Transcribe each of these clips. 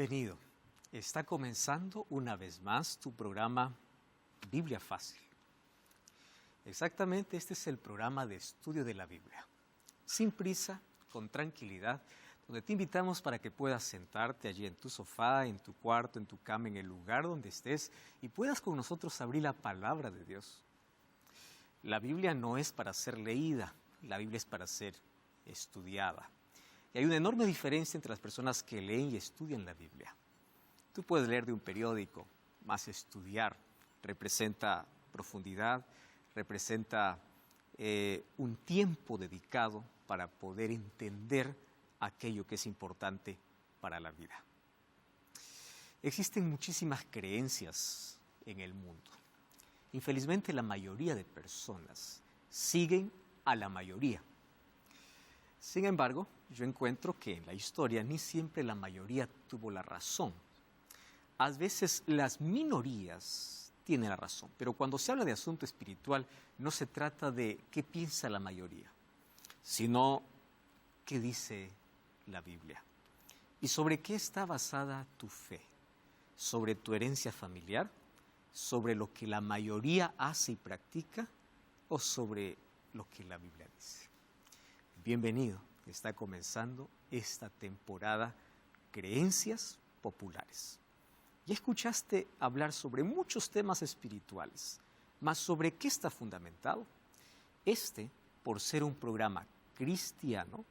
Bienvenido. Está comenzando una vez más tu programa Biblia Fácil. Exactamente, este es el programa de estudio de la Biblia. Sin prisa, con tranquilidad, donde te invitamos para que puedas sentarte allí en tu sofá, en tu cuarto, en tu cama, en el lugar donde estés y puedas con nosotros abrir la palabra de Dios. La Biblia no es para ser leída, la Biblia es para ser estudiada. Y hay una enorme diferencia entre las personas que leen y estudian la Biblia. Tú puedes leer de un periódico, más estudiar representa profundidad, representa un tiempo dedicado para poder entender aquello que es importante para la vida. Existen muchísimas creencias en el mundo. Infelizmente, la mayoría de personas siguen a la mayoría. Sin embargo, yo encuentro que en la historia ni siempre la mayoría tuvo la razón. A veces las minorías tienen la razón, pero cuando se habla de asunto espiritual no se trata de qué piensa la mayoría, sino qué dice la Biblia. ¿Y sobre qué está basada tu fe? ¿Sobre tu herencia familiar? ¿Sobre lo que la mayoría hace y practica? ¿O sobre lo que la Biblia dice? Bienvenido, está comenzando esta temporada Creencias Populares. Ya escuchaste hablar sobre muchos temas espirituales, mas ¿sobre qué está fundamentado? Por ser un programa cristiano,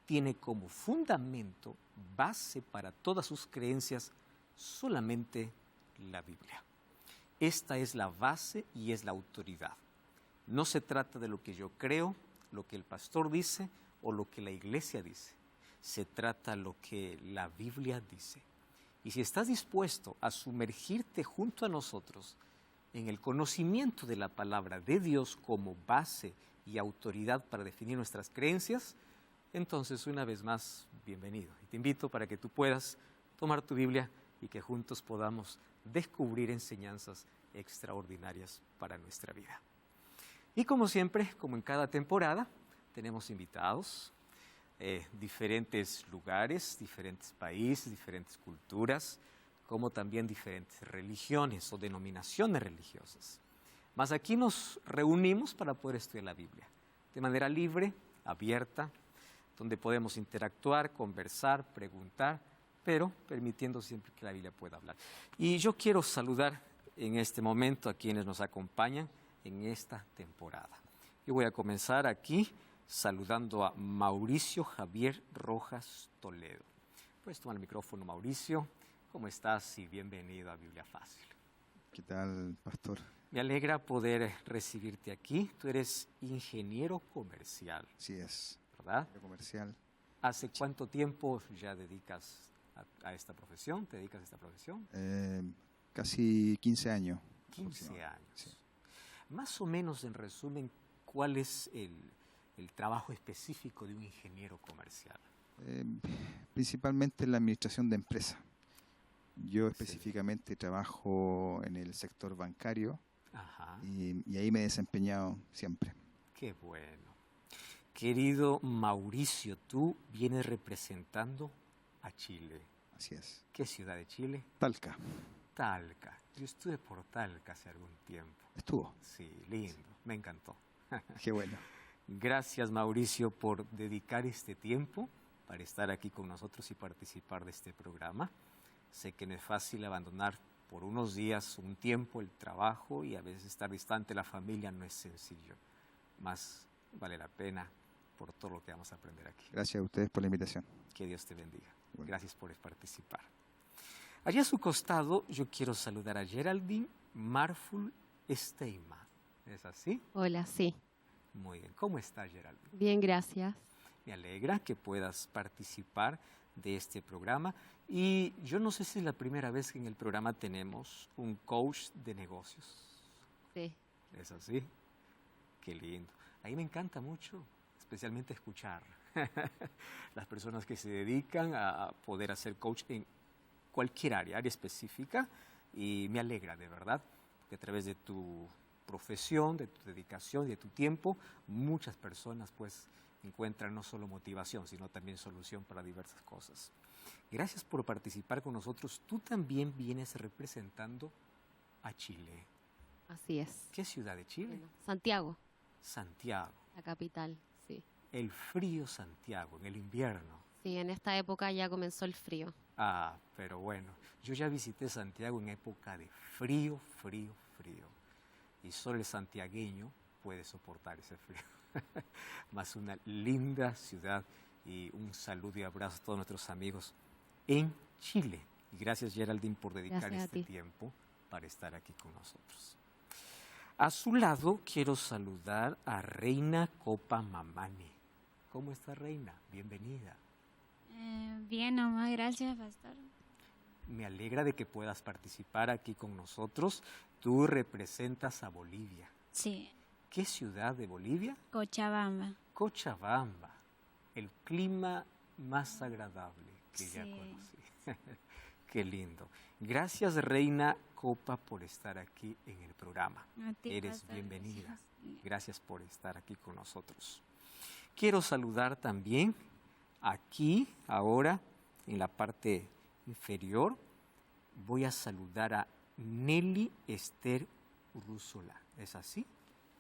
tiene como fundamento, base para todas sus creencias, solamente la Biblia. Esta es la base y es la autoridad. No se trata de lo que yo creo, lo que el pastor dice o lo que la iglesia dice. Se trata de lo que la Biblia dice. Y si estás dispuesto a sumergirte junto a nosotros en el conocimiento de la palabra de Dios como base y autoridad para definir nuestras creencias, entonces una vez más, bienvenido. Y te invito para que tú puedas tomar tu Biblia y que juntos podamos descubrir enseñanzas extraordinarias para nuestra vida. Y como siempre, como en cada temporada, tenemos invitados, diferentes lugares, diferentes países, diferentes culturas, como también diferentes religiones o denominaciones religiosas. Mas aquí nos reunimos para poder estudiar la Biblia, de manera libre, abierta, donde podemos interactuar, conversar, preguntar, pero permitiendo siempre que la Biblia pueda hablar. Y yo quiero saludar en este momento a quienes nos acompañan en esta temporada. Yo voy a comenzar aquí saludando a Mauricio Javier Rojas Toledo. Puedes tomar el micrófono, Mauricio. ¿Cómo estás? Y bienvenido a Biblia Fácil. ¿Qué tal, pastor? Me alegra poder recibirte aquí. Tú eres ingeniero comercial. Sí es. ¿Verdad? Ingeniero comercial. ¿Hace cuánto tiempo ya dedicas a esta profesión? ¿Te dedicas a esta profesión? Casi 15 años. 15 años. Sí. Más o menos, en resumen, ¿cuál es el trabajo específico de un ingeniero comercial? Principalmente en la administración de empresas. Yo específicamente trabajo en el sector bancario. Ajá. Y ahí me he desempeñado siempre. Qué bueno. Querido Mauricio, tú vienes representando a Chile. Así es. ¿Qué ciudad de Chile? Talca. Talca. Yo estuve por Talca hace algún tiempo. ¿Estuvo? Sí, lindo. Me encantó. Qué bueno. Gracias, Mauricio, por dedicar este tiempo para estar aquí con nosotros y participar de este programa. Sé que no es fácil abandonar por unos días, un tiempo, el trabajo y a veces estar distante de la familia no es sencillo. Más vale la pena por todo lo que vamos a aprender aquí. Gracias a ustedes por la invitación. Que Dios te bendiga. Bueno. Gracias por participar. Allí a su costado yo quiero saludar a Geraldine Marful Esteima. ¿Es así? Hola, sí. Muy bien. ¿Cómo está, Geraldine? Bien, gracias. Me alegra que puedas participar de este programa. Y yo no sé si es la primera vez que en el programa tenemos un coach de negocios. Sí. ¿Es así? Qué lindo. A mí me encanta mucho, especialmente escuchar las personas que se dedican a poder hacer coach en cualquier área específica. Y me alegra, de verdad, que a través de tu profesión, de tu dedicación y de tu tiempo, muchas personas pues encuentran no solo motivación, sino también solución para diversas cosas. Gracias por participar con nosotros. Tú también vienes representando a Chile. Así es. ¿Qué ciudad de Chile? Bueno, Santiago, Santiago. la capital, sí. El frío Santiago, en el invierno. Sí, en esta época ya comenzó el frío. Ah, pero bueno, yo ya visité Santiago en época de frío, frío, frío. Y solo el santiagueño puede soportar ese frío. Más una linda ciudad y un saludo y abrazo a todos nuestros amigos en Chile. Y gracias, Geraldine, por dedicar Gracias a este ti. tiempo para estar aquí con nosotros. A su lado quiero saludar a Reina Copa Mamani. ¿Cómo está, Reina? Bienvenida. Bien, nomás, gracias, pastor. Me alegra de que puedas participar aquí con nosotros. Tú representas a Bolivia. Sí, ¿Qué ciudad de Bolivia? Cochabamba. Cochabamba, el clima más agradable que ya Sí. conocí. Qué lindo. Gracias, Reina Copa, por estar aquí en el programa. A ti, Eres pastor, bienvenida. gracias. Gracias por estar aquí con nosotros. Quiero saludar también aquí, ahora, en la parte inferior, voy a saludar a Nelly Esther Urruzola. ¿Es así?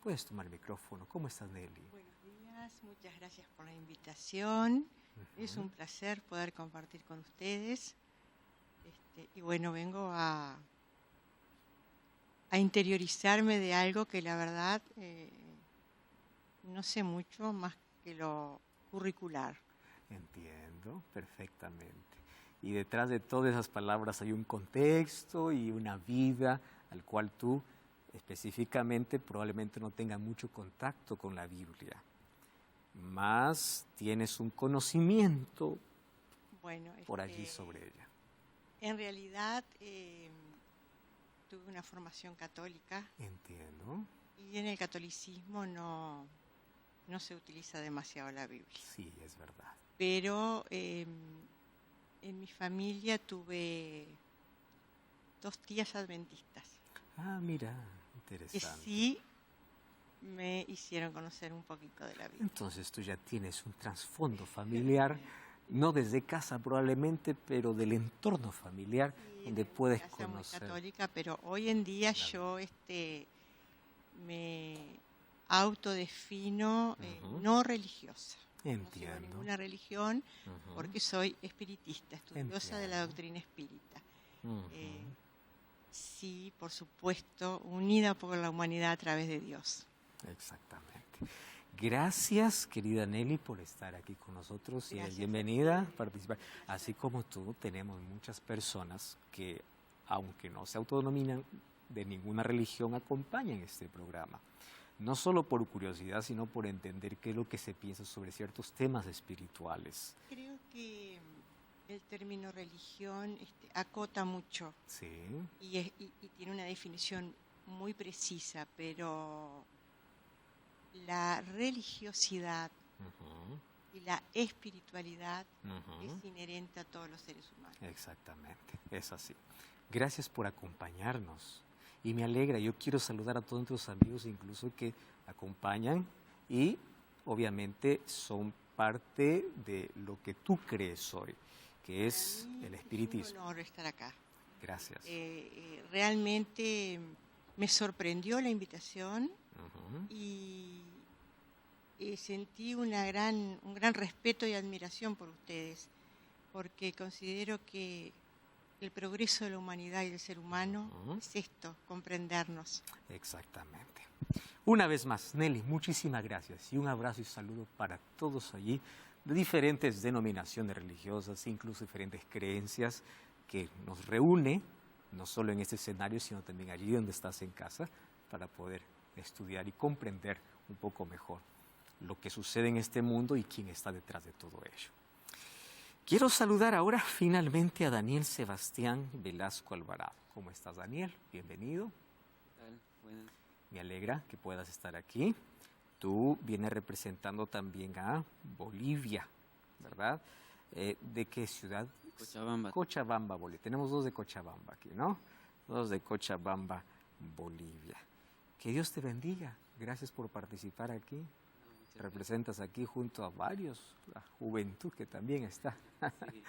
Puedes tomar el micrófono. ¿Cómo estás, Nelly? Buenos días, muchas gracias por la invitación. Es un placer poder compartir con ustedes. Y bueno, vengo a interiorizarme de algo que la verdad no sé mucho más que lo curricular. Entiendo perfectamente. Y detrás de todas esas palabras hay un contexto y una vida al cual tú específicamente probablemente no tengas mucho contacto con la Biblia, más tienes un conocimiento Bueno, por allí sobre ella. en realidad tuve una formación católica Entiendo. y en el catolicismo no se utiliza demasiado la Biblia. Sí, es verdad. Pero en mi familia tuve 2 tías adventistas Ah, mira, que interesante. sí me hicieron conocer un poquito de la Biblia. Entonces tú ya tienes un trasfondo familiar, no desde casa probablemente, pero del entorno familiar Sí, donde en mi puedes casa muy conocer. católica, pero hoy en día yo me autodefino Ujú. no religiosa. No sigo Entiendo. ninguna religión Ujú. porque soy espiritista, estudiosa de la Entiendo. doctrina espírita. Ujú. Sí, por supuesto, unida por la humanidad a través de Dios. Exactamente. Gracias, querida Nelly, por estar aquí con nosotros y Gracias a bienvenida a ti. participar. Así como tú, tenemos muchas personas que, aunque no se autodenominan de ninguna religión, acompañan este programa. No solo por curiosidad, sino por entender qué es lo que se piensa sobre ciertos temas espirituales. Creo que el término religión acota mucho Sí, y tiene una definición muy precisa, pero la religiosidad ujú, y la espiritualidad ujú. es inherente a todos los seres humanos. Exactamente, es así. Gracias por acompañarnos y me alegra. Yo quiero saludar a todos nuestros amigos, incluso que acompañan y obviamente son parte de lo que tú crees hoy, que es Para mí el es espiritismo. un honor estar acá. Gracias. Realmente me sorprendió la invitación Ujú, y sentí un gran respeto y admiración por ustedes, porque considero que el progreso de la humanidad y del ser humano Ujú. es esto, comprendernos. Exactamente. Una vez más, Nelly, muchísimas gracias y un abrazo y saludo para todos allí de diferentes denominaciones religiosas, incluso diferentes creencias que nos reúne, no solo en este escenario, sino también allí donde estás en casa, para poder estudiar y comprender un poco mejor lo que sucede en este mundo y quién está detrás de todo ello. Quiero saludar ahora finalmente a Daniel Sebastián Velasco Alvarado. ¿Cómo estás, Daniel? Bienvenido. Tal, buenas. Me alegra que puedas estar aquí. Tú vienes representando también a Bolivia, ¿verdad? ¿De qué ciudad? Cochabamba. Cochabamba, Bolivia. Tenemos 2 de Cochabamba aquí, ¿no? 2 de Cochabamba, Bolivia. Que Dios te bendiga. Gracias por participar aquí. Representas aquí junto a varios, la juventud que también está Sí.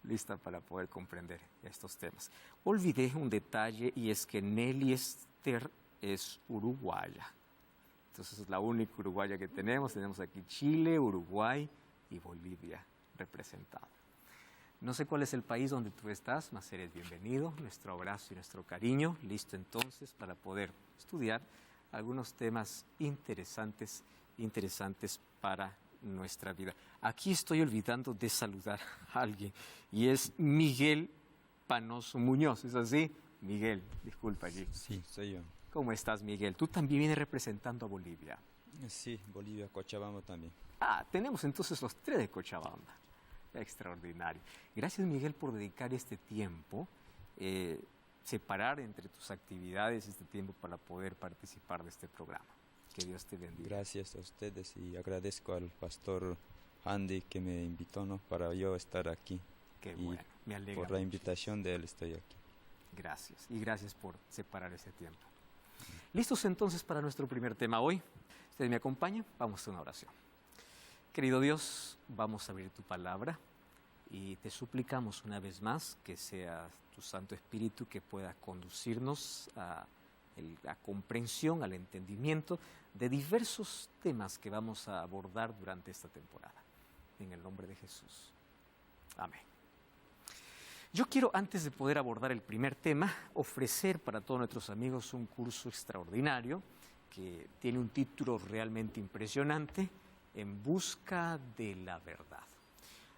lista para poder comprender estos temas. Olvidé un detalle y es que Nelly Esther es uruguaya. Entonces es la única uruguaya que tenemos. Tenemos aquí Chile, Uruguay y Bolivia representados. No sé cuál es el país donde tú estás, mas eres bienvenido. Nuestro abrazo y nuestro cariño. Listo entonces para poder estudiar algunos temas interesantes para nuestra vida. Aquí estoy olvidando de saludar a alguien y es Miguel Panoso Muñoz. ¿Es así? Miguel, disculpa allí. Sí, soy yo. ¿Cómo estás, Miguel? Tú también vienes representando a Bolivia. Sí, Bolivia, Cochabamba también. Ah, tenemos entonces los 3 de Cochabamba. Extraordinario. Gracias, Miguel, por dedicar este tiempo, separar entre tus actividades este tiempo para poder participar de este programa. Que Dios te bendiga. Gracias a ustedes y agradezco al pastor Andy que me invitó, ¿no?, para yo estar aquí. Qué y bueno, me alegra por la mucho. invitación de él estoy aquí. Gracias, y gracias por separar ese tiempo. ¿Listos entonces para nuestro primer tema hoy? Ustedes me acompañan, vamos a una oración. Querido Dios, vamos a abrir tu palabra y te suplicamos una vez más que sea tu Santo Espíritu que pueda conducirnos a la comprensión, al entendimiento de diversos temas que vamos a abordar durante esta temporada. En el nombre de Jesús. Amén. Yo quiero, antes de poder abordar el primer tema, ofrecer para todos nuestros amigos un curso extraordinario que tiene un título realmente impresionante, En busca de la verdad.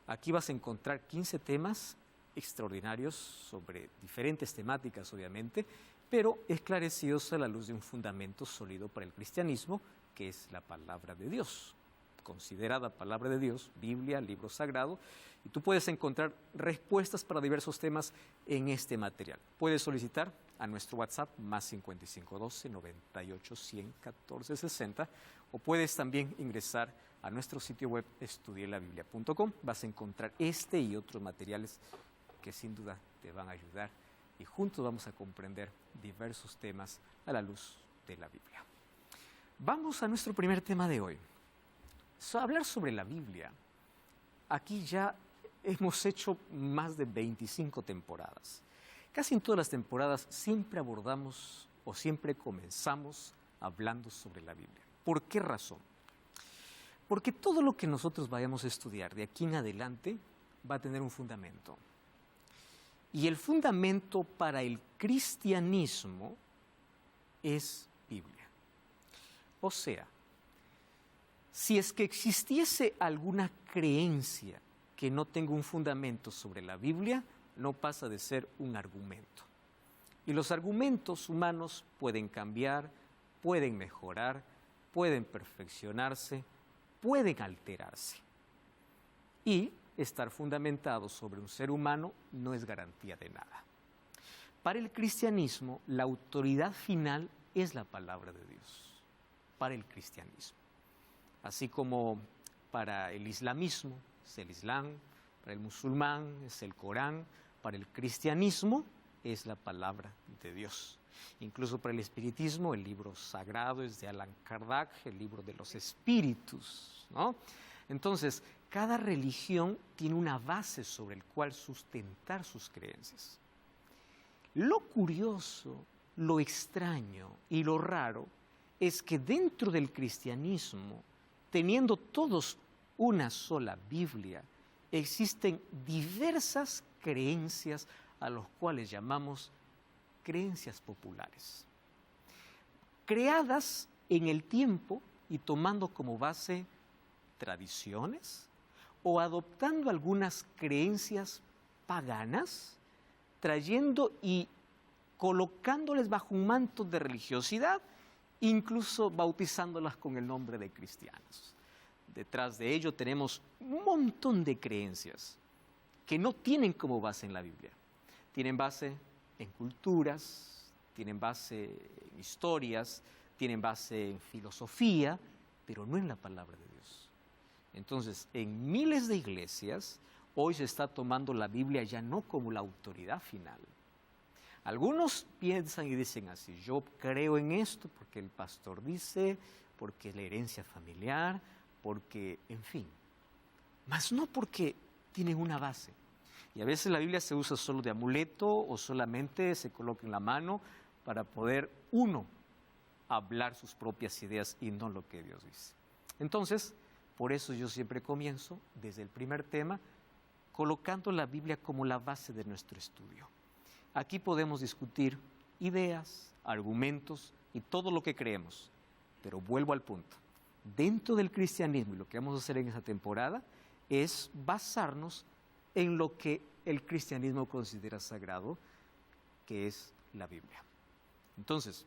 Aquí vas a encontrar 15 temas extraordinarios sobre diferentes temáticas, obviamente, pero esclarecidos a la luz de un fundamento sólido para el cristianismo, que es la palabra de Dios, considerada palabra de Dios, Biblia, libro sagrado, y tú puedes encontrar respuestas para diversos temas en este material. Puedes solicitar a nuestro WhatsApp más 5512 98 100 14 60 o puedes también ingresar a nuestro sitio web estudielabiblia.com. Vas a encontrar este y otros materiales que sin duda te van a ayudar y juntos vamos a comprender diversos temas a la luz de la Biblia. Vamos a nuestro primer tema de hoy. Hablar sobre la Biblia. Aquí ya hemos hecho más de 25 temporadas. Casi en todas las temporadas siempre abordamos o siempre comenzamos hablando sobre la Biblia. ¿Por qué razón? Porque todo lo que nosotros vayamos a estudiar de aquí en adelante va a tener un fundamento. Y el fundamento para el cristianismo es Biblia. O sea, si es que existiese alguna creencia que no tenga un fundamento sobre la Biblia, no pasa de ser un argumento. Y los argumentos humanos pueden cambiar, pueden mejorar, pueden perfeccionarse, pueden alterarse. Y estar fundamentado sobre un ser humano no es garantía de nada. Para el cristianismo, la autoridad final es la palabra de Dios. Para el cristianismo. Así como para el islamismo es el Islam, para el musulmán es el Corán, para el cristianismo es la palabra de Dios. Incluso para el espiritismo, el libro sagrado es de Allan Kardec, el libro de los espíritus, ¿no? Entonces, cada religión tiene una base sobre el cual sustentar sus creencias. Lo curioso, lo extraño y lo raro es que dentro del cristianismo, teniendo todos una sola Biblia, existen diversas creencias a las cuales llamamos creencias populares, creadas en el tiempo y tomando como base tradiciones o adoptando algunas creencias paganas, trayendo y colocándoles bajo un manto de religiosidad, incluso bautizándolas con el nombre de cristianos. Detrás de ello tenemos un montón de creencias que no tienen como base en la Biblia. Tienen base en culturas, tienen base en historias, tienen base en filosofía, pero no en la palabra de Dios. Entonces, en miles de iglesias, hoy se está tomando la Biblia ya no como la autoridad final. Algunos piensan y dicen así: yo creo en esto porque el pastor dice, porque es la herencia familiar, porque, en fin, mas no porque tienen una base. Y a veces la Biblia se usa solo de amuleto o solamente se coloca en la mano para poder uno hablar sus propias ideas y no lo que Dios dice. Entonces, por eso yo siempre comienzo desde el primer tema colocando la Biblia como la base de nuestro estudio. Aquí podemos discutir ideas, argumentos y todo lo que creemos, pero vuelvo al punto. Dentro del cristianismo, y lo que vamos a hacer en esta temporada, es basarnos en lo que el cristianismo considera sagrado, que es la Biblia. Entonces,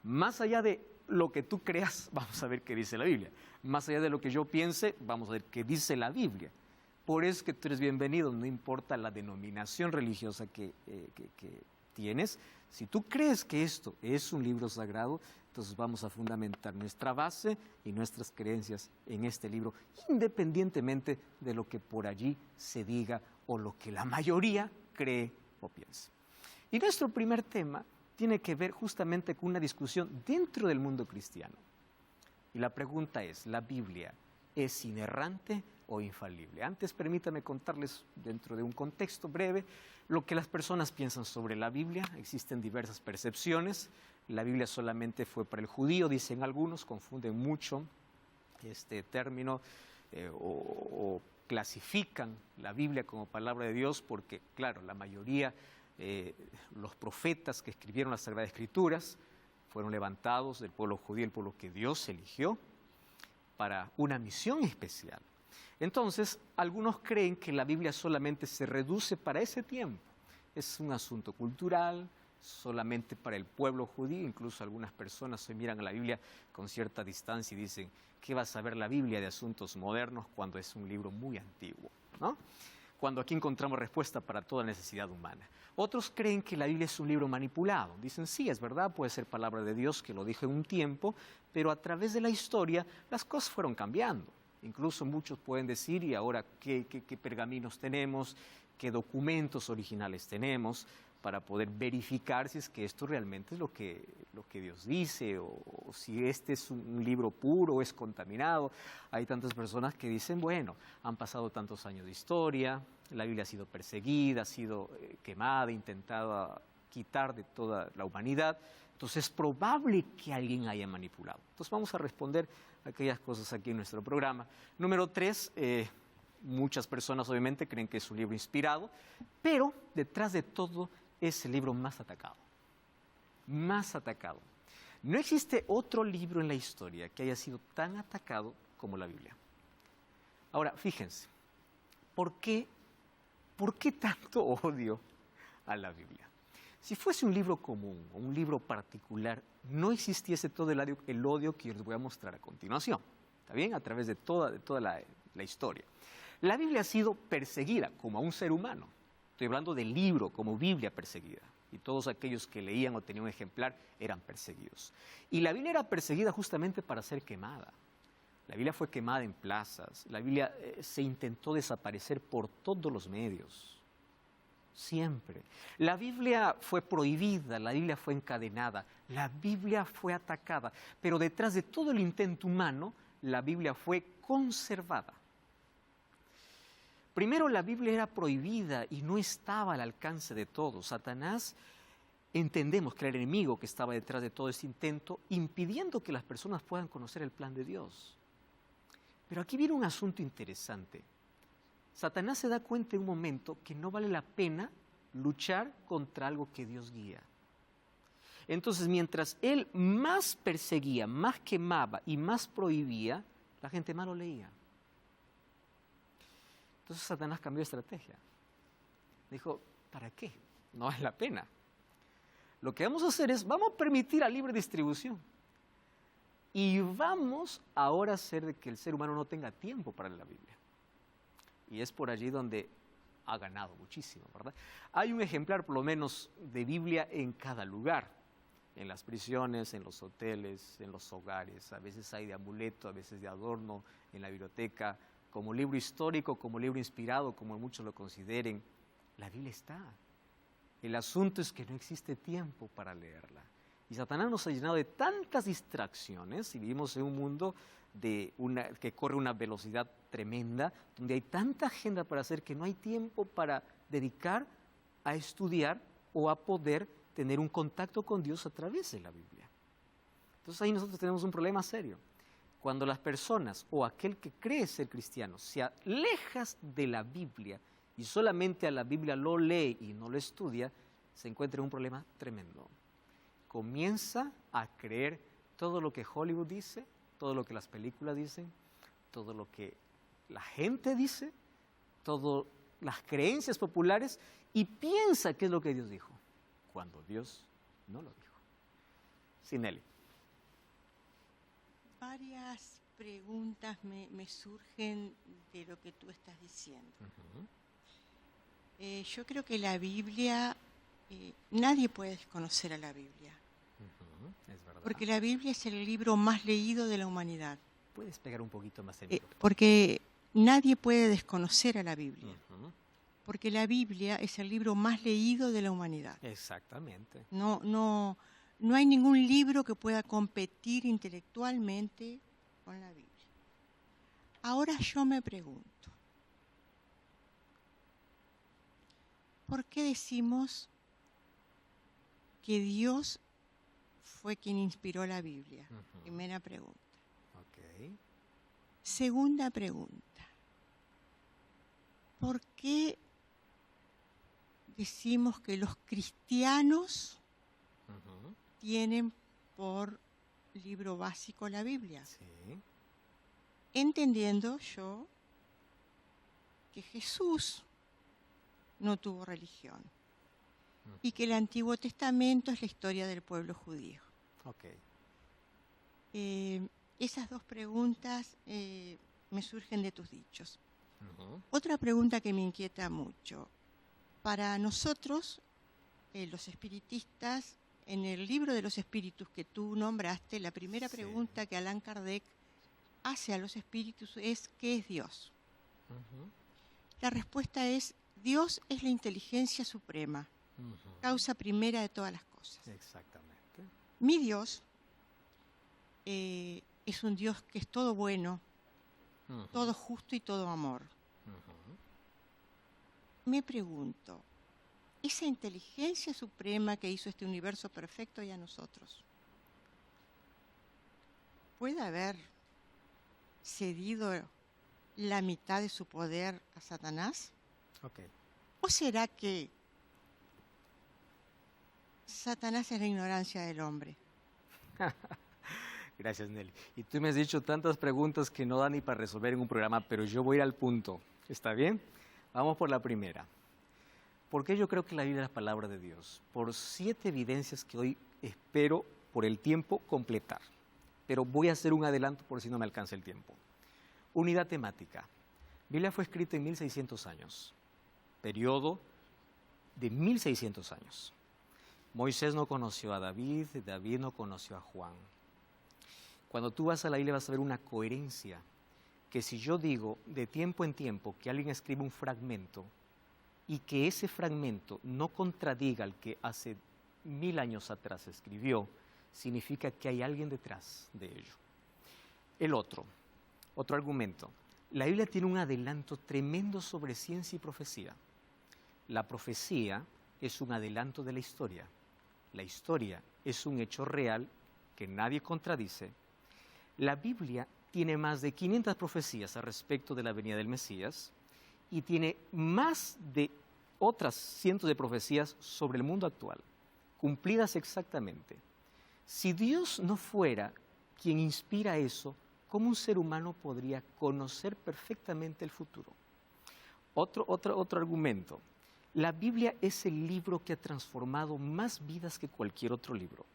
más allá de lo que tú creas, vamos a ver qué dice la Biblia. Más allá de lo que yo piense, vamos a ver qué dice la Biblia. Por eso es que tú eres bienvenido, no importa la denominación religiosa que tienes. Si tú crees que esto es un libro sagrado, entonces vamos a fundamentar nuestra base y nuestras creencias en este libro, independientemente de lo que por allí se diga o lo que la mayoría cree o piensa. Y nuestro primer tema tiene que ver justamente con una discusión dentro del mundo cristiano. Y la pregunta es, ¿la Biblia es inerrante o infalible? Antes permítame contarles dentro de un contexto breve lo que las personas piensan sobre la Biblia. Existen diversas percepciones. La Biblia solamente fue para el judío, dicen algunos, confunden mucho este término o clasifican la Biblia como palabra de Dios porque, claro, la mayoría, los profetas que escribieron las Sagradas Escrituras fueron levantados del pueblo judío, el pueblo que Dios eligió para una misión especial. Entonces, algunos creen que la Biblia solamente se reduce para ese tiempo. Es un asunto cultural, solamente para el pueblo judío. Incluso algunas personas hoy miran a la Biblia con cierta distancia y dicen, ¿qué va a saber la Biblia de asuntos modernos cuando es un libro muy antiguo, ¿no? Cuando aquí encontramos respuesta para toda necesidad humana. Otros creen que la Biblia es un libro manipulado. Dicen, sí, es verdad, puede ser palabra de Dios que lo dijo en un tiempo, pero a través de la historia las cosas fueron cambiando. Incluso muchos pueden decir, y ahora qué pergaminos tenemos, qué documentos originales tenemos, para poder verificar si es que esto realmente es lo que Dios dice, o si este es un libro puro o es contaminado. Hay tantas personas que dicen, bueno, han pasado tantos años de historia, la Biblia ha sido perseguida, ha sido quemada, intentada quitar de toda la humanidad, entonces es probable que alguien haya manipulado. Entonces vamos a responder aquellas cosas aquí en nuestro programa. Número 3, muchas personas obviamente creen que es un libro inspirado, pero detrás de todo es el libro más atacado. Más atacado. No existe otro libro en la historia que haya sido tan atacado como la Biblia. Ahora, fíjense, ¿por qué tanto odio a la Biblia? Si fuese un libro común o un libro particular, no existiese todo el odio que yo les voy a mostrar a continuación. ¿Está bien? A través de toda la historia. La Biblia ha sido perseguida como a un ser humano. Estoy hablando del libro como Biblia perseguida. Y todos aquellos que leían o tenían un ejemplar eran perseguidos. Y la Biblia era perseguida justamente para ser quemada. La Biblia fue quemada en plazas. La Biblia se intentó desaparecer por todos los medios. Siempre. La Biblia fue prohibida, la Biblia fue encadenada, la Biblia fue atacada. Pero detrás de todo el intento humano, la Biblia fue conservada. Primero, la Biblia era prohibida y no estaba al alcance de todos. Satanás, entendemos que era el enemigo que estaba detrás de todo este intento, impidiendo que las personas puedan conocer el plan de Dios. Pero aquí viene un asunto interesante. Satanás se da cuenta en un momento que no vale la pena luchar contra algo que Dios guía. Entonces, mientras él más perseguía, más quemaba y más prohibía, la gente más lo leía. Entonces Satanás cambió de estrategia. Dijo, ¿para qué? No vale la pena. Lo que vamos a hacer es, vamos a permitir la libre distribución. Y vamos ahora a hacer de que el ser humano no tenga tiempo para la Biblia. Y es por allí donde ha ganado muchísimo, ¿verdad? Hay un ejemplar, por lo menos, de Biblia en cada lugar. En las prisiones, en los hoteles, en los hogares. A veces hay de amuleto, a veces de adorno, en la biblioteca. Como libro histórico, como libro inspirado, como muchos lo consideren. La Biblia está. El asunto es que no existe tiempo para leerla. Y Satanás nos ha llenado de tantas distracciones y vivimos en un mundo que corre una velocidad tremenda, donde hay tanta agenda para hacer que no hay tiempo para dedicar a estudiar o a poder tener un contacto con Dios a través de la Biblia. Entonces ahí nosotros tenemos un problema serio. Cuando las personas o aquel que cree ser cristiano se aleja de la Biblia y solamente a la Biblia lo lee y no lo estudia, se encuentra en un problema tremendo. Comienza a creer todo lo que Hollywood dice, todo lo que las películas dicen, todo lo que la gente dice, todas las creencias populares y piensa que es lo que Dios dijo, cuando Dios no lo dijo. Sí, Nelly. Varias preguntas me surgen de lo que tú estás diciendo. Yo creo que la Biblia, nadie puede desconocer a la Biblia, Es verdad. porque la Biblia es el libro más leído de la humanidad. Puedes pegar un poquito más el micrófono. Porque nadie puede desconocer a la Biblia, porque la Biblia es el libro más leído de la humanidad. Exactamente. No hay ningún libro que pueda competir intelectualmente con la Biblia. Ahora yo me pregunto, ¿por qué decimos que Dios fue quien inspiró la Biblia? Primera pregunta. Ok. Segunda pregunta, ¿por qué decimos que los cristianos tienen por libro básico la Biblia? Sí. Entendiendo yo que Jesús no tuvo religión y que el Antiguo Testamento es la historia del pueblo judío. Ok. Esas dos preguntas me surgen de tus dichos. Otra pregunta que me inquieta mucho. Para nosotros, los espiritistas, en el libro de los espíritus que tú nombraste, la primera pregunta que Allan Kardec hace a los espíritus es ¿qué es Dios? La respuesta es Dios es la inteligencia suprema, causa primera de todas las cosas. Exactamente. Mi Dios es un Dios que es todo bueno, todo justo y todo amor. Me pregunto, esa inteligencia suprema que hizo este universo perfecto y a nosotros, ¿puede haber cedido la mitad de su poder a Satanás? Ok. ¿O será que Satanás es la ignorancia del hombre? Gracias, Nelly. Y tú me has dicho tantas preguntas que no dan ni para resolver en un programa, pero yo voy a ir al punto. ¿Está bien? Vamos por la primera. ¿Por qué yo creo que la Biblia es la palabra de Dios? Por 7 evidencias que hoy espero por el tiempo completar. Pero voy a hacer un adelanto por si no me alcanza el tiempo. Unidad temática. Biblia fue escrita en 1600 años. Periodo de 1600 años. Moisés no conoció a David, David no conoció a Juan. Cuando tú vas a la Biblia vas a ver una coherencia, que si yo digo de tiempo en tiempo que alguien escribe un fragmento y que ese fragmento no contradiga al que hace 1000 años atrás escribió, significa que hay alguien detrás de ello. El otro argumento. La Biblia tiene un adelanto tremendo sobre ciencia y profecía. La profecía es un adelanto de la historia. La historia es un hecho real que nadie contradice. La Biblia tiene más de 500 profecías al respecto de la venida del Mesías y tiene más de otras cientos de profecías sobre el mundo actual, cumplidas exactamente. Si Dios no fuera quien inspira eso, ¿cómo un ser humano podría conocer perfectamente el futuro? Otro argumento. La Biblia es el libro que ha transformado más vidas que cualquier otro libro.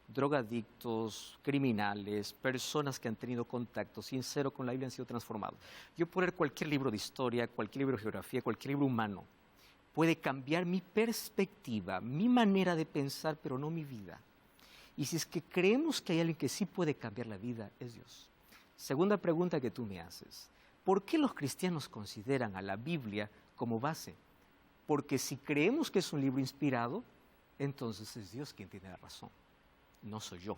Drogadictos, criminales, personas que han tenido contacto sincero con la Biblia han sido transformados. Yo puedo leer cualquier libro de historia, cualquier libro de geografía, cualquier libro humano. Puede cambiar mi perspectiva, mi manera de pensar, pero no mi vida. Y si es que creemos que hay alguien que sí puede cambiar la vida, es Dios. Segunda pregunta que tú me haces. ¿Por qué los cristianos consideran a la Biblia como base? Porque si creemos que es un libro inspirado, entonces es Dios quien tiene la razón. no soy yo,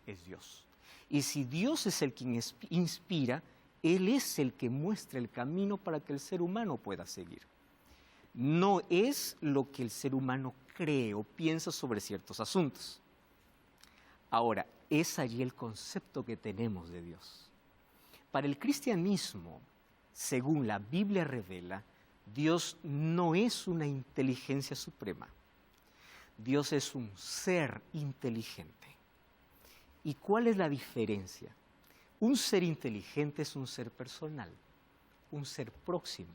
es Dios. Y si Dios es el quien inspira, Él es el que muestra el camino para que el ser humano pueda seguir. No es lo que el ser humano cree o piensa sobre ciertos asuntos. Ahora, es allí el concepto que tenemos de Dios. Para el cristianismo, según la Biblia revela, Dios no es una inteligencia suprema. Dios es un ser inteligente. ¿Y cuál es la diferencia? Un ser inteligente es un ser personal, un ser próximo,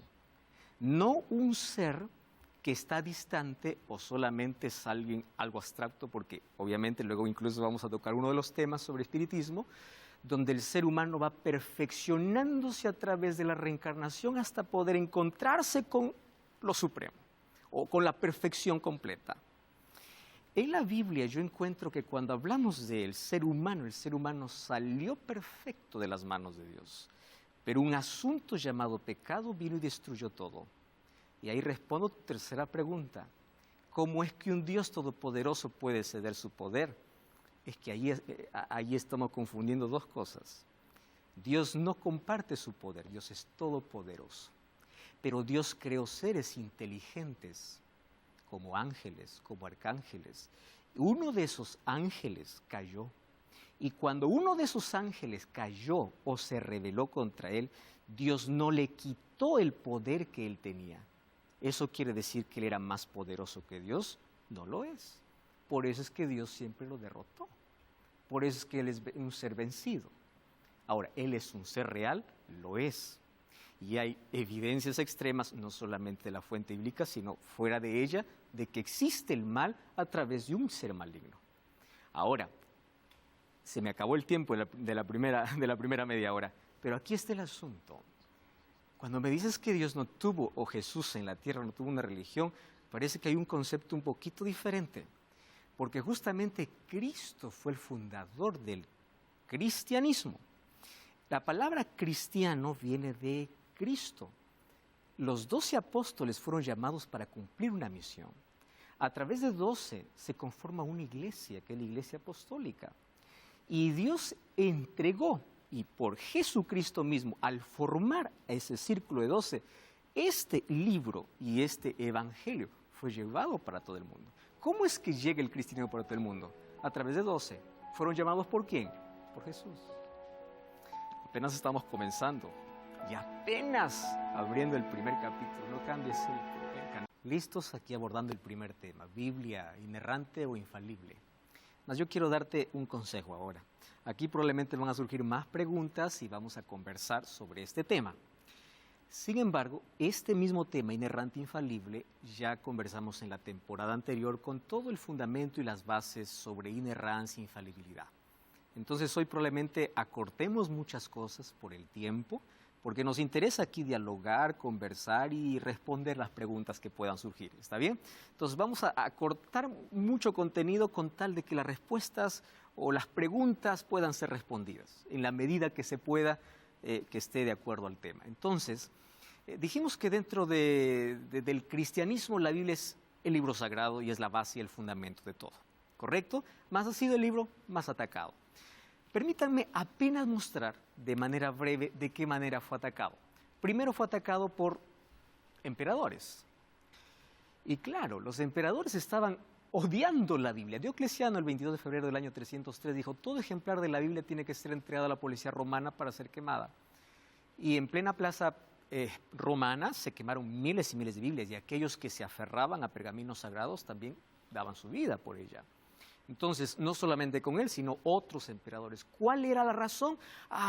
no un ser que está distante o solamente es algo abstracto, porque obviamente luego incluso vamos a tocar uno de los temas sobre espiritismo, donde el ser humano va perfeccionándose a través de la reencarnación hasta poder encontrarse con lo supremo o con la perfección completa. En la Biblia yo encuentro que cuando hablamos del ser humano, el ser humano salió perfecto de las manos de Dios, pero un asunto llamado pecado vino y destruyó todo. Y ahí respondo tu tercera pregunta. ¿Cómo es que un Dios todopoderoso puede ceder su poder? Es que ahí estamos confundiendo dos cosas. Dios no comparte su poder, Dios es todopoderoso. Pero Dios creó seres inteligentes, como ángeles, como arcángeles. Uno de esos ángeles cayó. Y cuando uno de esos ángeles cayó o se rebeló contra él, Dios no le quitó el poder que él tenía. ¿Eso quiere decir que él era más poderoso que Dios? No lo es. Por eso es que Dios siempre lo derrotó. Por eso es que él es un ser vencido. Ahora, ¿él es un ser real? Lo es. Y hay evidencias extremas, no solamente de la fuente bíblica, sino fuera de ella, de que existe el mal a través de un ser maligno. Ahora, se me acabó el tiempo de la primera media hora, pero aquí está el asunto. Cuando me dices que Dios no tuvo, o Jesús en la tierra no tuvo una religión, parece que hay un concepto un poquito diferente, porque justamente Cristo fue el fundador del cristianismo. La palabra cristiano viene de Cristo. Los 12 apóstoles fueron llamados para cumplir una misión. A través de 12 se conforma una iglesia, que es la iglesia apostólica. Y Dios entregó, y por Jesucristo mismo, al formar ese círculo de 12, este libro y este evangelio fue llevado para todo el mundo. ¿Cómo es que llega el cristianismo para todo el mundo? A través de 12. ¿Fueron llamados por quién? Por Jesús. Apenas estamos comenzando y apenas abriendo el primer capítulo. No cambies el canal. Listos aquí abordando el primer tema, Biblia inerrante o infalible. Mas yo quiero darte un consejo ahora. Aquí probablemente van a surgir más preguntas y vamos a conversar sobre este tema. Sin embargo, este mismo tema inerrante infalible ya conversamos en la temporada anterior con todo el fundamento y las bases sobre inerrancia e infalibilidad. Entonces hoy probablemente acortemos muchas cosas por el tiempo, porque nos interesa aquí dialogar, conversar y responder las preguntas que puedan surgir. ¿Está bien? Entonces vamos a acortar mucho contenido con tal de que las respuestas o las preguntas puedan ser respondidas en la medida que se pueda, que esté de acuerdo al tema. Entonces, dijimos que dentro del cristianismo la Biblia es el libro sagrado y es la base y el fundamento de todo. ¿Correcto? Más ha sido el libro más atacado. Permítanme apenas mostrar de manera breve de qué manera fue atacado. Primero fue atacado por emperadores. Y claro, los emperadores estaban odiando la Biblia. Diocleciano, el 22 de febrero del año 303, dijo: todo ejemplar de la Biblia tiene que ser entregado a la policía romana para ser quemada. Y en plena plaza romana se quemaron miles y miles de Biblias, y aquellos que se aferraban a pergaminos sagrados también daban su vida por ella. Entonces, no solamente con él, sino otros emperadores. ¿Cuál era la razón?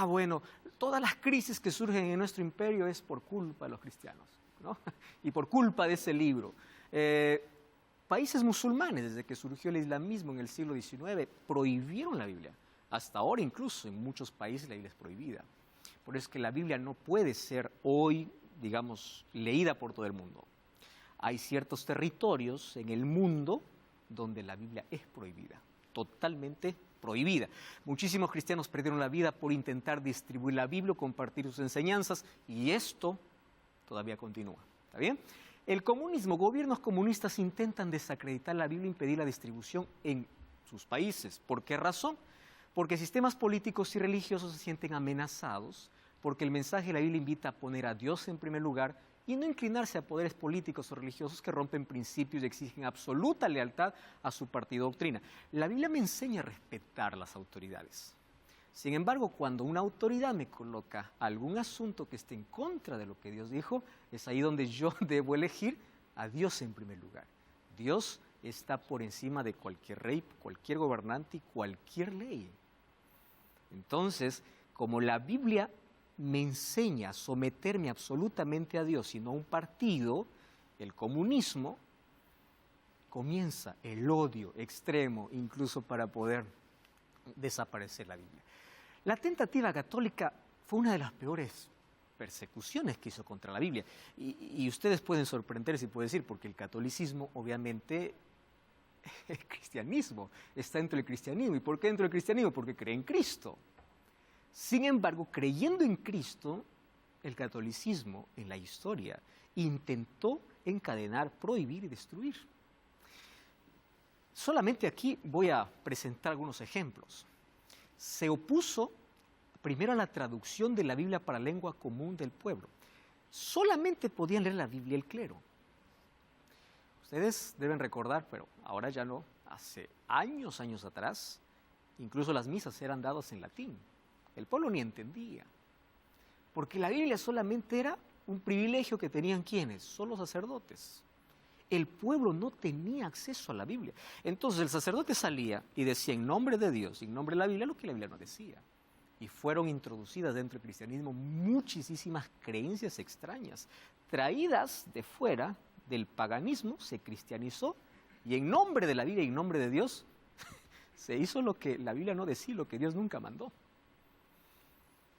Bueno, todas las crisis que surgen en nuestro imperio es por culpa de los cristianos, ¿no? Y por culpa de ese libro. Países musulmanes, desde que surgió el islamismo en el siglo XIX, prohibieron la Biblia. Hasta ahora incluso en muchos países la Biblia es prohibida. Por eso es que la Biblia no puede ser hoy, digamos, leída por todo el mundo. Hay ciertos territorios en el mundo donde la Biblia es prohibida, totalmente prohibida. Muchísimos cristianos perdieron la vida por intentar distribuir la Biblia, compartir sus enseñanzas, y esto todavía continúa. ¿Está bien? El comunismo, gobiernos comunistas intentan desacreditar la Biblia e impedir la distribución en sus países. ¿Por qué razón? Porque sistemas políticos y religiosos se sienten amenazados, porque el mensaje de la Biblia invita a poner a Dios en primer lugar y no inclinarse a poderes políticos o religiosos que rompen principios y exigen absoluta lealtad a su partido o doctrina. La Biblia me enseña a respetar las autoridades. Sin embargo, cuando una autoridad me coloca algún asunto que esté en contra de lo que Dios dijo, es ahí donde yo debo elegir a Dios en primer lugar. Dios está por encima de cualquier rey, cualquier gobernante y cualquier ley. Entonces, como la Biblia me enseña a someterme absolutamente a Dios y no a un partido, el comunismo, comienza el odio extremo, incluso para poder desaparecer la Biblia. La tentativa católica fue una de las peores persecuciones que hizo contra la Biblia. Y ustedes pueden sorprenderse y pueden decir, porque el catolicismo obviamente es cristianismo, está dentro del cristianismo. ¿Y por qué dentro del cristianismo? Porque cree en Cristo. Sin embargo, creyendo en Cristo, el catolicismo en la historia intentó encadenar, prohibir y destruir. Solamente aquí voy a presentar algunos ejemplos. Se opuso primero a la traducción de la Biblia para lengua común del pueblo. Solamente podían leer la Biblia el clero. Ustedes deben recordar, pero ahora ya no, hace años atrás, incluso las misas eran dadas en latín. El pueblo ni entendía, porque la Biblia solamente era un privilegio que tenían ¿quiénes? Solo sacerdotes. El pueblo no tenía acceso a la Biblia. Entonces el sacerdote salía y decía en nombre de Dios, en nombre de la Biblia, lo que la Biblia no decía. Y fueron introducidas dentro del cristianismo muchísimas creencias extrañas, traídas de fuera del paganismo, se cristianizó, y en nombre de la Biblia y en nombre de Dios, se hizo lo que la Biblia no decía, lo que Dios nunca mandó.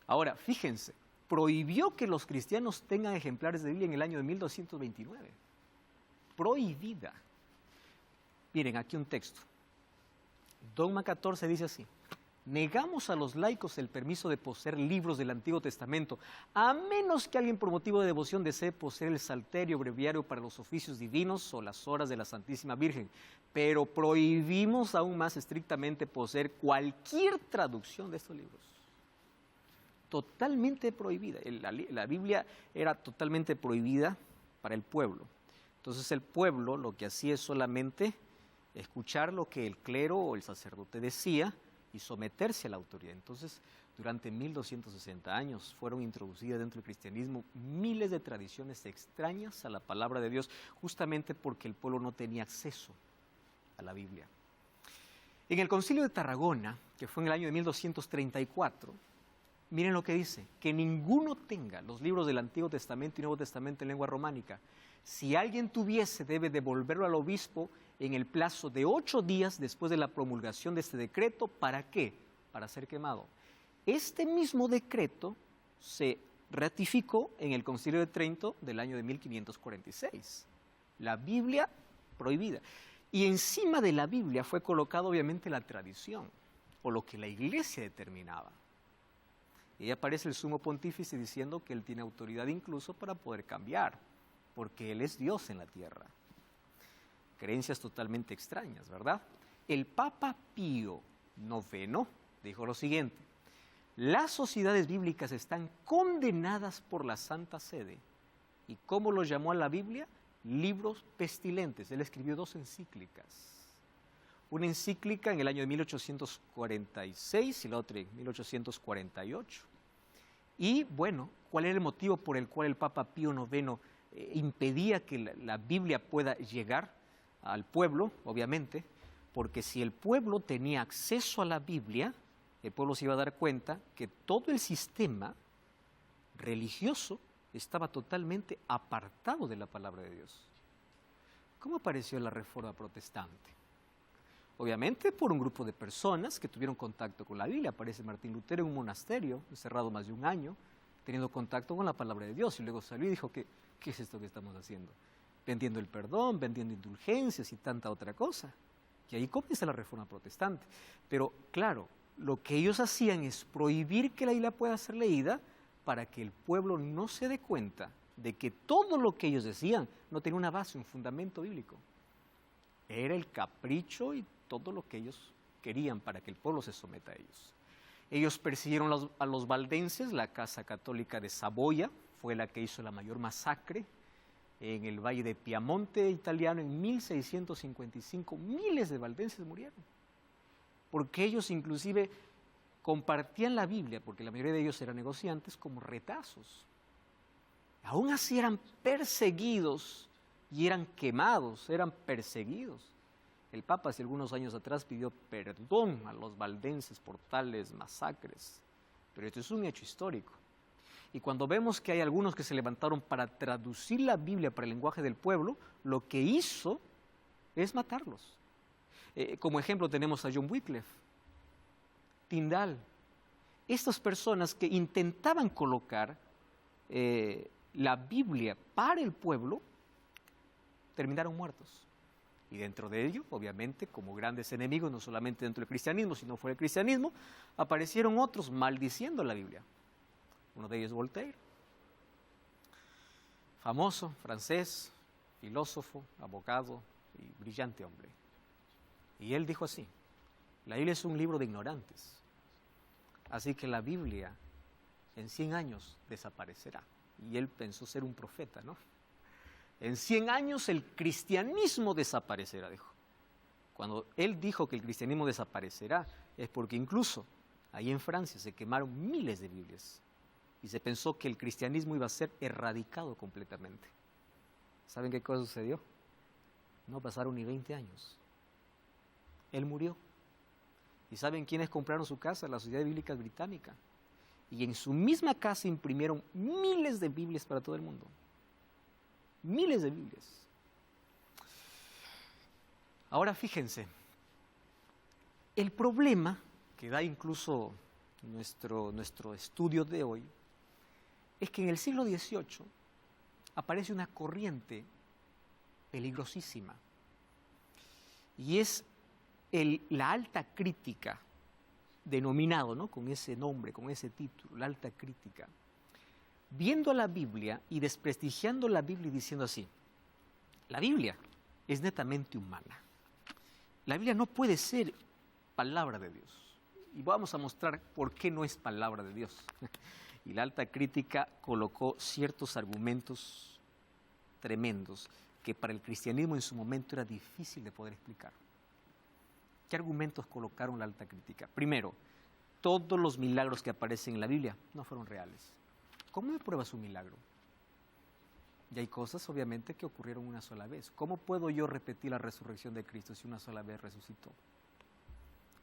Ahora, fíjense, prohibió que los cristianos tengan ejemplares de Biblia en el año de 1229. Prohibida. Miren, aquí un texto. Dogma 14 dice así: negamos a los laicos el permiso de poseer libros del Antiguo Testamento, a menos que alguien por motivo de devoción desee poseer el Salterio, breviario para los oficios divinos o las horas de la Santísima Virgen, pero prohibimos aún más estrictamente poseer cualquier traducción de estos libros. Totalmente prohibida. La Biblia era totalmente prohibida para el pueblo. Entonces el pueblo lo que hacía es solamente escuchar lo que el clero o el sacerdote decía y someterse a la autoridad. Entonces, durante 1260 años fueron introducidas dentro del cristianismo miles de tradiciones extrañas a la palabra de Dios, justamente porque el pueblo no tenía acceso a la Biblia. En el Concilio de Tarragona, que fue en el año de 1234, miren lo que dice: que ninguno tenga los libros del Antiguo Testamento y Nuevo Testamento en lengua románica. Si alguien tuviese, debe devolverlo al obispo en el plazo de 8 días después de la promulgación de este decreto. ¿Para qué? Para ser quemado. Este mismo decreto se ratificó en el Concilio de Trento del año de 1546. La Biblia prohibida. Y encima de la Biblia fue colocada obviamente la tradición, o lo que la Iglesia determinaba. Y ahí aparece el sumo pontífice diciendo que él tiene autoridad incluso para poder cambiar, porque él es Dios en la tierra. Creencias totalmente extrañas, ¿verdad? El Papa Pío IX dijo lo siguiente: las sociedades bíblicas están condenadas por la Santa Sede. ¿Y cómo lo llamó a la Biblia? Libros pestilentes. Él escribió 2 encíclicas. Una encíclica en el año de 1846 y la otra en 1848. Y bueno, ¿cuál era el motivo por el cual el Papa Pío IX impedía que la Biblia pueda llegar al pueblo? Obviamente, porque si el pueblo tenía acceso a la Biblia, el pueblo se iba a dar cuenta que todo el sistema religioso estaba totalmente apartado de la palabra de Dios. ¿Cómo apareció la Reforma Protestante? Obviamente por un grupo de personas que tuvieron contacto con la Biblia. Aparece Martín Lutero en un monasterio, encerrado más de 1 año, teniendo contacto con la palabra de Dios, y luego salió y dijo: ¿qué es esto que estamos haciendo? Vendiendo el perdón, vendiendo indulgencias y tanta otra cosa. Y ahí comienza la Reforma Protestante. Pero claro, lo que ellos hacían es prohibir que la Biblia pueda ser leída para que el pueblo no se dé cuenta de que todo lo que ellos decían no tenía una base, un fundamento bíblico. Era el capricho y todo lo que ellos querían para que el pueblo se someta a ellos. Ellos persiguieron a los valdenses. La Casa Católica de Saboya fue la que hizo la mayor masacre en el Valle de Piamonte italiano en 1655. Miles de valdenses murieron, porque ellos inclusive compartían la Biblia, porque la mayoría de ellos eran negociantes, como retazos. Aún así eran perseguidos y eran quemados, eran perseguidos. El Papa hace algunos años atrás pidió perdón a los valdenses por tales masacres, pero esto es un hecho histórico. Y cuando vemos que hay algunos que se levantaron para traducir la Biblia para el lenguaje del pueblo, lo que hizo es matarlos. Como ejemplo tenemos a John Wycliffe, Tyndale, estas personas que intentaban colocar la Biblia para el pueblo, terminaron muertos. Y dentro de ello, obviamente, como grandes enemigos, no solamente dentro del cristianismo, sino fuera del cristianismo, aparecieron otros maldiciendo la Biblia. Uno de ellos es Voltaire, famoso, francés, filósofo, abogado y brillante hombre. Y él dijo así: la Biblia es un libro de ignorantes, así que la Biblia en 100 años desaparecerá. Y él pensó ser un profeta, ¿no? En 100 años el cristianismo desaparecerá, dijo. Cuando él dijo que el cristianismo desaparecerá, es porque incluso ahí en Francia se quemaron miles de Biblias y se pensó que el cristianismo iba a ser erradicado completamente. ¿Saben qué cosa sucedió? No pasaron ni 20 años. Él murió. ¿Y saben quiénes compraron su casa? La Sociedad Bíblica Británica. Y en su misma casa imprimieron miles de Biblias para todo el mundo. Miles de Biblias. Ahora fíjense, el problema que da incluso nuestro estudio de hoy es que en el siglo XVIII aparece una corriente peligrosísima y es la alta crítica, denominado, ¿no?, con ese nombre, con ese título, la alta crítica, viendo a la Biblia y desprestigiando la Biblia y diciendo así: la Biblia es netamente humana. La Biblia no puede ser palabra de Dios. Y vamos a mostrar por qué no es palabra de Dios. Y la alta crítica colocó ciertos argumentos tremendos que para el cristianismo en su momento era difícil de poder explicar. ¿Qué argumentos colocaron la alta crítica? Primero, todos los milagros que aparecen en la Biblia no fueron reales. ¿Cómo me pruebas un milagro? Y hay cosas, obviamente, que ocurrieron una sola vez. ¿Cómo puedo yo repetir la resurrección de Cristo si una sola vez resucitó?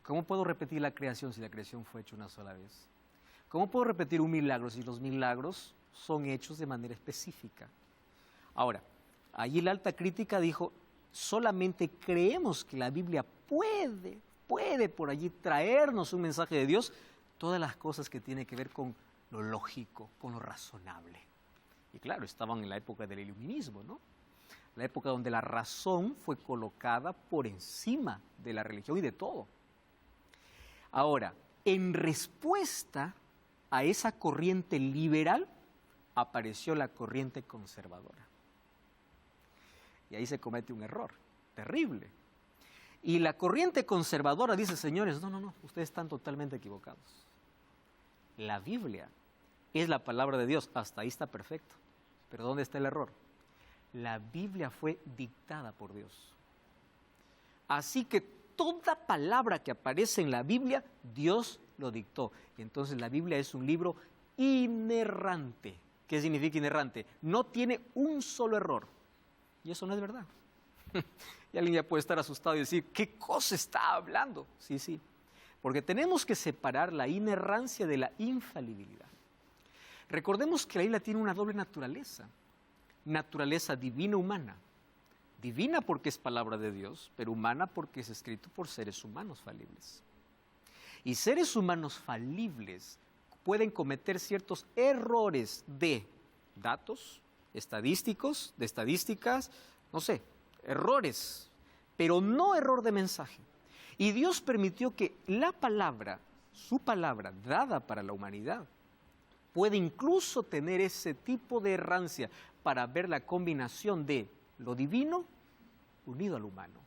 ¿Cómo puedo repetir la creación si la creación fue hecha una sola vez? ¿Cómo puedo repetir un milagro si los milagros son hechos de manera específica? Ahora, allí la alta crítica dijo: solamente creemos que la Biblia puede por allí traernos un mensaje de Dios, todas las cosas que tienen que ver con lo lógico, con lo razonable. Y claro, estaban en la época del iluminismo, ¿no? La época donde la razón fue colocada por encima de la religión y de todo. Ahora, en respuesta a esa corriente liberal, apareció la corriente conservadora. Y ahí se comete un error terrible. Y la corriente conservadora dice: señores, no, ustedes están totalmente equivocados. La Biblia es la palabra de Dios, hasta ahí está perfecto. Pero ¿dónde está el error? La Biblia fue dictada por Dios. Así que toda palabra que aparece en la Biblia, Dios lo dictó. Y entonces la Biblia es un libro inerrante. ¿Qué significa inerrante? No tiene un solo error. Y eso no es verdad. Y alguien ya puede estar asustado y decir: ¿qué cosa está hablando? Sí. Porque tenemos que separar la inerrancia de la infalibilidad. Recordemos que la Biblia tiene una doble naturaleza. Naturaleza divina humana. Divina porque es palabra de Dios, pero humana porque es escrito por seres humanos falibles. Y seres humanos falibles pueden cometer ciertos errores de datos estadísticas, no sé, errores, pero no error de mensaje. Y Dios permitió que la palabra, su palabra dada para la humanidad, puede incluso tener ese tipo de errancia para ver la combinación de lo divino unido al humano.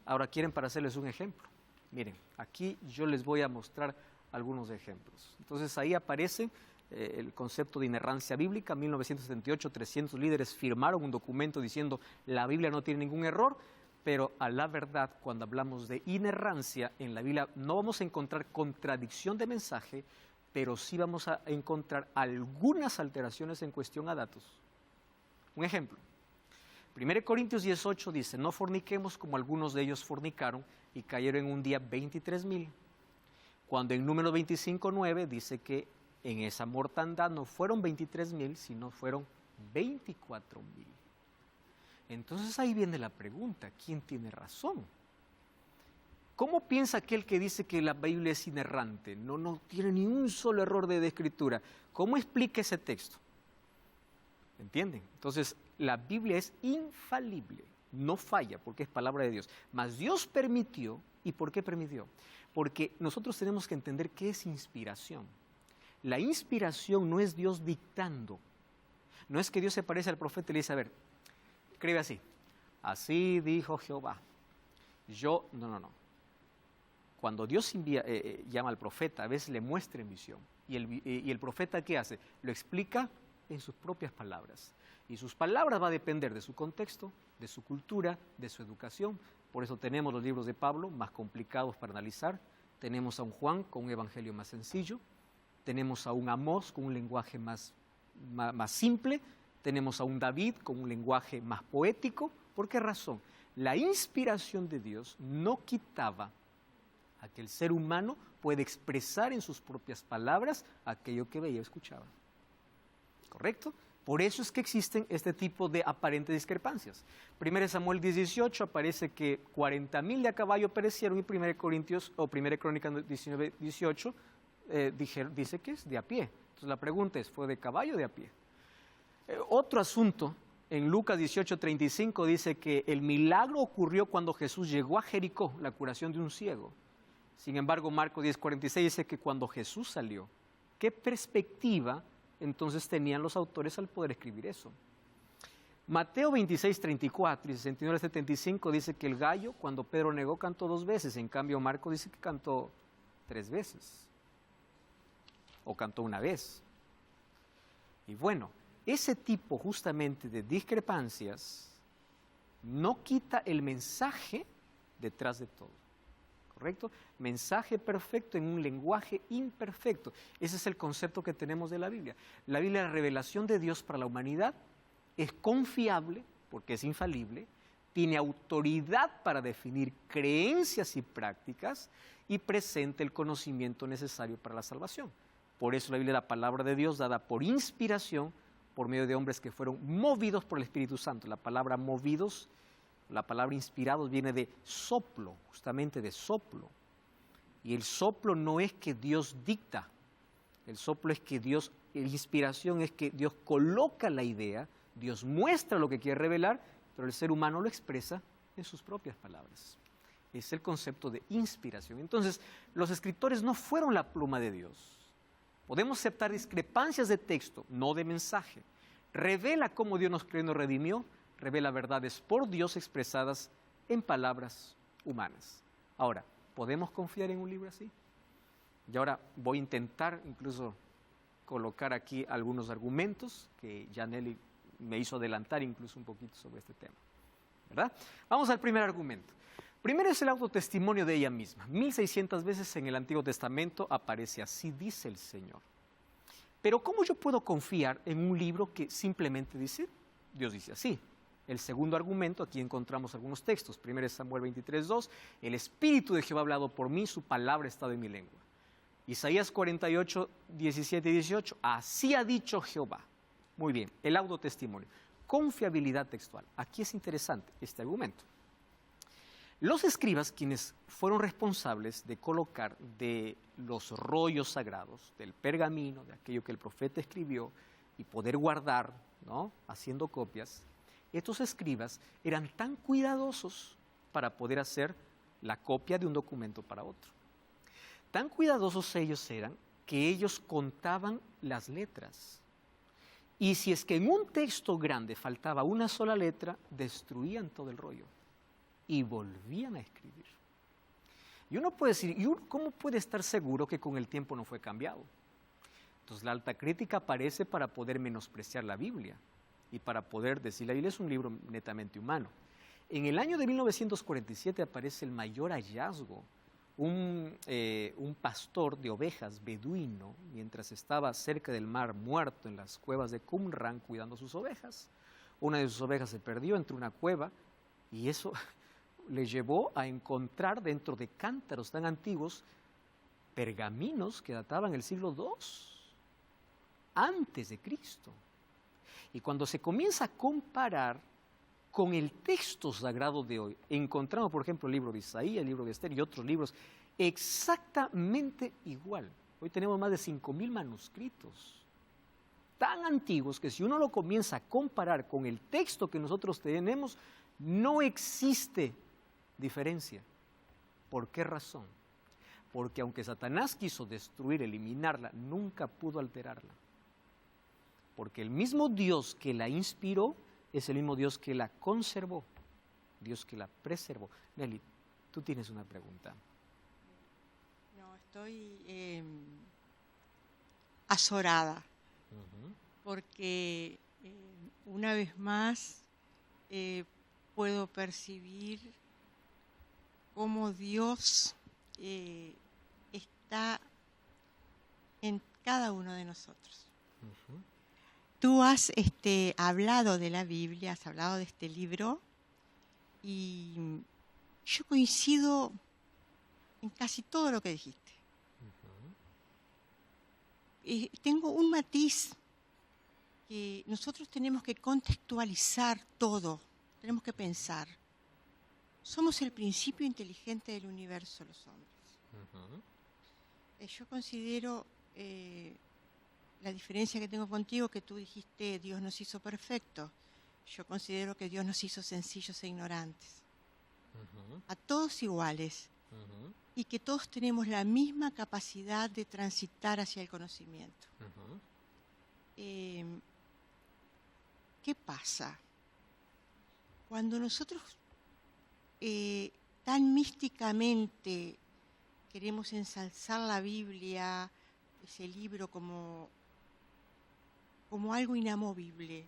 Ahora quieren para hacerles un ejemplo. Miren, aquí yo les voy a mostrar algunos ejemplos. Entonces ahí aparece el concepto de inerrancia bíblica. En 1978, 300 líderes firmaron un documento diciendo la Biblia no tiene ningún error, pero a la verdad, cuando hablamos de inerrancia, en la Biblia no vamos a encontrar contradicción de mensaje, pero sí vamos a encontrar algunas alteraciones en cuestión a datos. Un ejemplo, 1 Corintios 18 dice, no forniquemos como algunos de ellos fornicaron y cayeron en un día 23,000. Cuando en Números 25:9 dice que en esa mortandad no fueron 23,000, sino fueron 24,000. Entonces ahí viene la pregunta, ¿quién tiene razón? ¿Cómo piensa aquel que dice que la Biblia es inerrante? No tiene ni un solo error de escritura. ¿Cómo explica ese texto? ¿Entienden? Entonces, la Biblia es infalible, no falla porque es palabra de Dios. Mas Dios permitió, ¿y por qué permitió? Porque nosotros tenemos que entender qué es inspiración. La inspiración no es Dios dictando. No es que Dios se parece al profeta y le dice, a ver, escribe así. Así dijo Jehová. No. Cuando Dios llama al profeta, a veces le muestra en visión. Y el profeta, ¿qué hace? Lo explica en sus propias palabras. Y sus palabras va a depender de su contexto, de su cultura, de su educación. Por eso tenemos los libros de Pablo más complicados para analizar. Tenemos a un Juan con un evangelio más sencillo. Tenemos a un Amós con un lenguaje más simple. Tenemos a un David con un lenguaje más poético. ¿Por qué razón? La inspiración de Dios no quitaba a que el ser humano puede expresar en sus propias palabras aquello que veía y escuchaba. ¿Correcto? Por eso es que existen este tipo de aparentes discrepancias. 1 Samuel 10:18 aparece que 40,000 de a caballo perecieron y 1 Crónicas 19:18 dice que es de a pie. Entonces la pregunta es, ¿fue de caballo o de a pie? Otro asunto, en Lucas 18:35 dice que el milagro ocurrió cuando Jesús llegó a Jericó, la curación de un ciego. Sin embargo, Marcos 10:46 dice que cuando Jesús salió, ¿qué perspectiva entonces tenían los autores al poder escribir eso? Mateo 26:34 y 69:75 dice que el gallo, cuando Pedro negó, cantó 2 veces. En cambio, Marcos dice que cantó 3 veces. O cantó 1 vez. Y bueno, ese tipo justamente de discrepancias no quita el mensaje detrás de todo. ¿Correcto? Mensaje perfecto en un lenguaje imperfecto. Ese es el concepto que tenemos de la Biblia. La Biblia, la revelación de Dios para la humanidad, es confiable porque es infalible, tiene autoridad para definir creencias y prácticas y presenta el conocimiento necesario para la salvación. Por eso la Biblia es la palabra de Dios dada por inspiración por medio de hombres que fueron movidos por el Espíritu Santo. La palabra movidos, la palabra inspirados viene de soplo, justamente de soplo. Y el soplo no es que Dios dicta, el soplo es que Dios, la inspiración es que Dios coloca la idea, Dios muestra lo que quiere revelar, pero el ser humano lo expresa en sus propias palabras. Es el concepto de inspiración. Entonces, los escritores no fueron la pluma de Dios. Podemos aceptar discrepancias de texto, no de mensaje. Revela cómo Dios nos creó y nos redimió, revela verdades por Dios expresadas en palabras humanas. Ahora, ¿podemos confiar en un libro así? Y ahora voy a intentar incluso colocar aquí algunos argumentos que Janely me hizo adelantar incluso un poquito sobre este tema, ¿verdad? Vamos al primer argumento. Primero es el autotestimonio de ella misma. 1600 veces en el Antiguo Testamento aparece así dice el Señor. Pero ¿cómo yo puedo confiar en un libro que simplemente dice, Dios dice así? El segundo argumento, aquí encontramos algunos textos. 1 Samuel 23:2, el Espíritu de Jehová ha hablado por mí, su palabra ha estado en mi lengua. Isaías 48:17 y 18, así ha dicho Jehová. Muy bien, el autotestimonio. Confiabilidad textual. Aquí es interesante este argumento. Los escribas, quienes fueron responsables de colocar de los rollos sagrados, del pergamino, de aquello que el profeta escribió, y poder guardar, ¿no?, haciendo copias, estos escribas eran tan cuidadosos para poder hacer la copia de un documento para otro. Tan cuidadosos ellos eran que ellos contaban las letras. Y si es que en un texto grande faltaba una sola letra, destruían todo el rollo y volvían a escribir. Y uno puede decir, ¿y uno cómo puede estar seguro que con el tiempo no fue cambiado? Entonces la alta crítica aparece para poder menospreciar la Biblia y para poder decir, la Biblia es un libro netamente humano. En el año de 1947 aparece el mayor hallazgo. Un pastor de ovejas beduino, mientras estaba cerca del mar muerto en las cuevas de Qumran cuidando sus ovejas. Una de sus ovejas se perdió entre una cueva y eso le llevó a encontrar dentro de cántaros tan antiguos pergaminos que databan el siglo II, antes de Cristo. Y cuando se comienza a comparar con el texto sagrado de hoy, encontramos, por ejemplo, el libro de Isaías, el libro de Esther y otros libros exactamente igual. Hoy tenemos más de 5.000 manuscritos tan antiguos que si uno lo comienza a comparar con el texto que nosotros tenemos, no existe diferencia. ¿Por qué razón? Porque aunque Satanás quiso destruir, eliminarla, nunca pudo alterarla. Porque el mismo Dios que la inspiró es el mismo Dios que la conservó, Dios que la preservó. Nelly, tú tienes una pregunta. No, estoy azorada, porque una vez más puedo percibir cómo Dios está en cada uno de nosotros. Tú has hablado de la Biblia, has hablado de este libro, y yo coincido en casi todo lo que dijiste. Tengo un matiz que nosotros tenemos que contextualizar todo, tenemos que pensar. Somos el principio inteligente del universo, los hombres. Yo considero la diferencia que tengo contigo, que tú dijiste Dios nos hizo perfectos. Yo considero que Dios nos hizo sencillos e ignorantes. A todos iguales. Y que todos tenemos la misma capacidad de transitar hacia el conocimiento. ¿Qué pasa? Cuando nosotros tan místicamente queremos ensalzar la Biblia, ese libro como algo inamovible,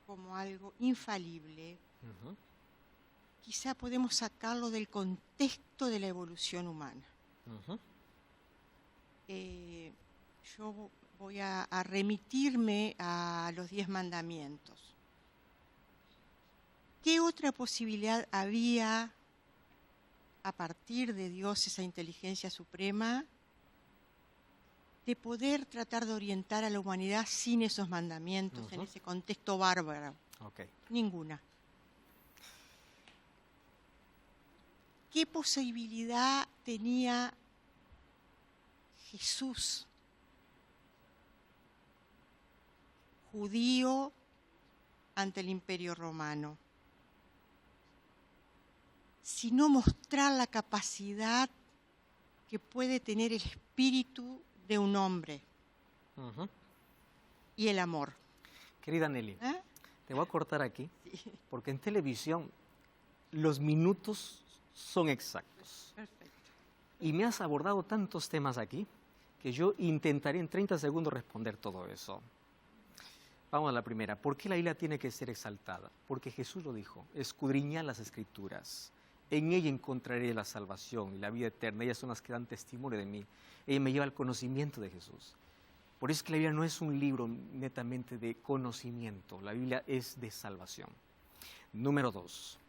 como algo infalible, quizá podemos sacarlo del contexto de la evolución humana. Yo voy a remitirme a los 10 mandamientos. ¿Qué otra posibilidad había a partir de Dios, esa inteligencia suprema, de poder tratar de orientar a la humanidad sin esos mandamientos, en ese contexto bárbaro? Ninguna. ¿Qué posibilidad tenía Jesús, judío, ante el Imperio Romano, sino mostrar la capacidad que puede tener el espíritu de un hombre y el amor? Querida Nelly, te voy a cortar aquí, porque en televisión los minutos son exactos. Perfecto. Y me has abordado tantos temas aquí que yo intentaré en 30 segundos responder todo eso. Vamos a la primera. ¿Por qué la Biblia tiene que ser exaltada? Porque Jesús lo dijo: escudriñad las Escrituras. En ella encontraré la salvación y la vida eterna. Ellas son las que dan testimonio de mí. Ella me lleva al conocimiento de Jesús. Por eso es que la Biblia no es un libro netamente de conocimiento. La Biblia es de salvación. Número 2.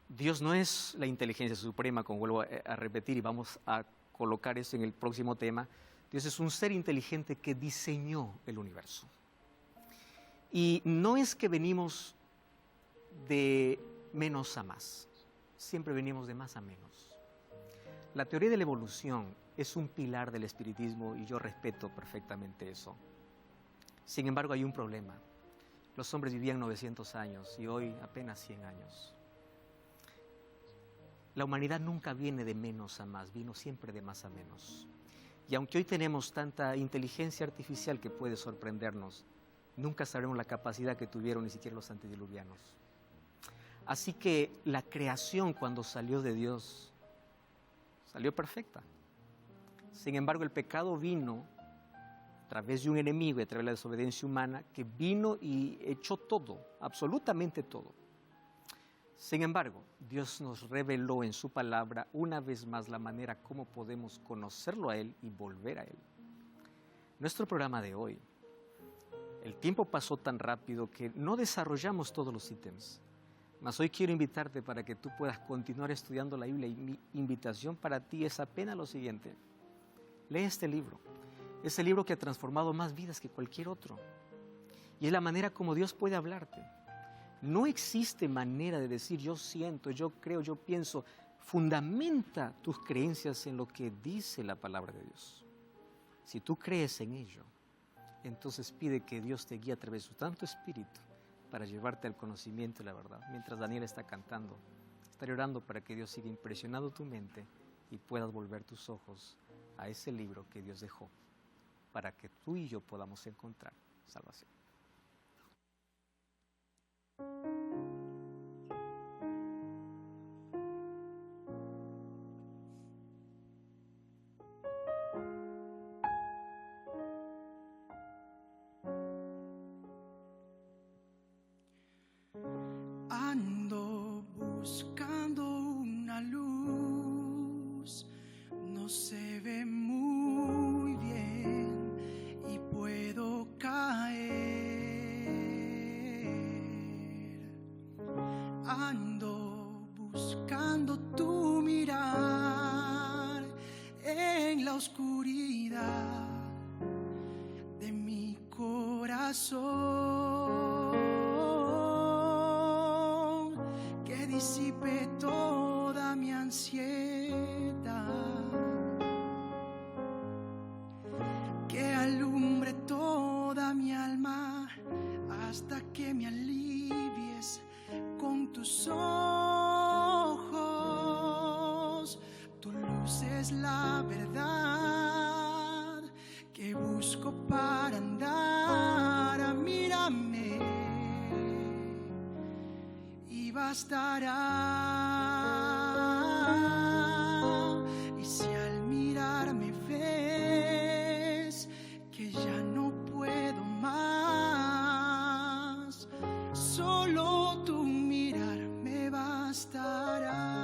Dios no es la inteligencia suprema, como vuelvo a repetir, y vamos a colocar eso en el próximo tema. Dios es un ser inteligente que diseñó el universo. Y no es que venimos de menos a más, siempre venimos de más a menos. La teoría de la evolución es un pilar del espiritismo y yo respeto perfectamente eso. Sin embargo, hay un problema. Los hombres vivían 900 años y hoy apenas 100 años. La humanidad nunca viene de menos a más, vino siempre de más a menos. Y aunque hoy tenemos tanta inteligencia artificial que puede sorprendernos, nunca sabremos la capacidad que tuvieron ni siquiera los antediluvianos. Así que la creación, cuando salió de Dios, salió perfecta. Sin embargo, el pecado vino a través de un enemigo y a través de la desobediencia humana que vino y echó todo, absolutamente todo. Sin embargo, Dios nos reveló en su palabra una vez más la manera como podemos conocerlo a Él y volver a Él. Nuestro programa de hoy, el tiempo pasó tan rápido que no desarrollamos todos los ítems. Mas hoy quiero invitarte para que tú puedas continuar estudiando la Biblia y mi invitación para ti es apenas lo siguiente. Lee este libro. Es el libro que ha transformado más vidas que cualquier otro. Y es la manera como Dios puede hablarte. No existe manera de decir yo siento, yo creo, yo pienso. Fundamenta tus creencias en lo que dice la palabra de Dios. Si tú crees en ello, entonces pide que Dios te guíe a través de su Santo Espíritu para llevarte al conocimiento de la verdad. Mientras Daniel está cantando, estaré orando para que Dios siga impresionando tu mente y puedas volver tus ojos a ese libro que Dios dejó para que tú y yo podamos encontrar salvación. Ando buscando una luz, no se ve muy bien y puedo caer. Ando buscando tu mirar en la oscuridad de mi corazón, que disipe toda mi ansiedad, que alumbre toda mi alma hasta que me alivies con tus ojos. Tu luz es la verdad que busco para andar. Mírame y bastará. Y si al mirarme ves que ya no puedo más, solo tu mirar me bastará.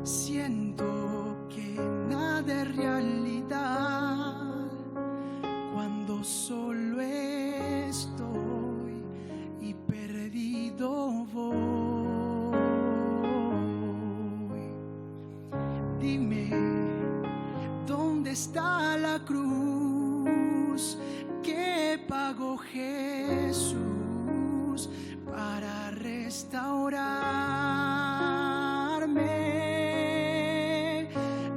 Siento que nada es realidad cuando solo estoy y perdido voy. Dime, ¿dónde está la cruz que pagó Jesús para restaurarme?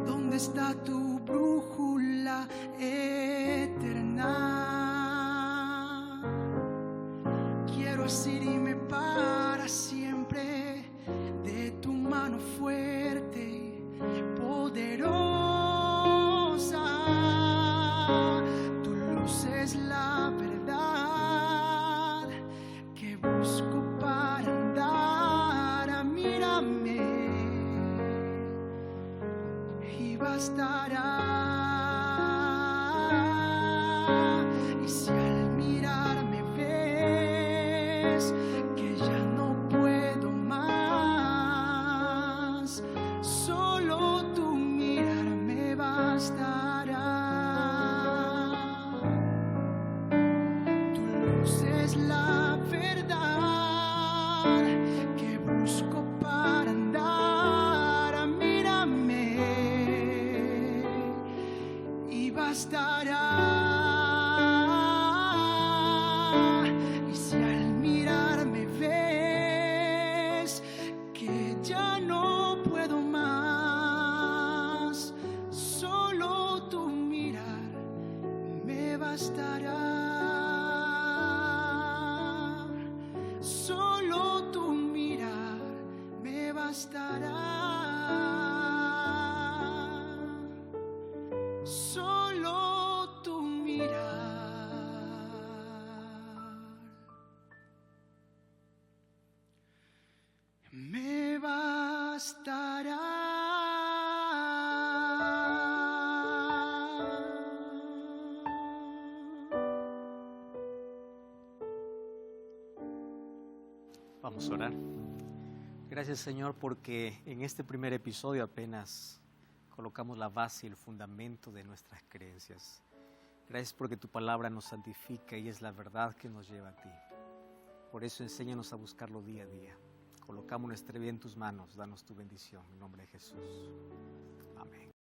¿Dónde está tu brújula eterna? Quiero asirme para siempre de tu mano fuerte, poderosa. Tu luz es la verdad que busco para andar. Mírame y bastará. Y si al mirarme ves que ya no puedo más, solo tu mirar me bastará. Tu luz es la verdad que busco para andar. Mírame y bastará. Y si al mirarme ves que ya no puedo más, solo tu mirar me bastará. Solo tu mirar me bastará. Solo tu mirar Vamos a orar. Gracias, Señor, porque en este primer episodio apenas colocamos la base y el fundamento de nuestras creencias. Gracias porque tu palabra nos santifica y es la verdad que nos lleva a ti. Por eso enséñanos a buscarlo día a día. Colocamos nuestra vida en tus manos, danos tu bendición. En nombre de Jesús. Amén.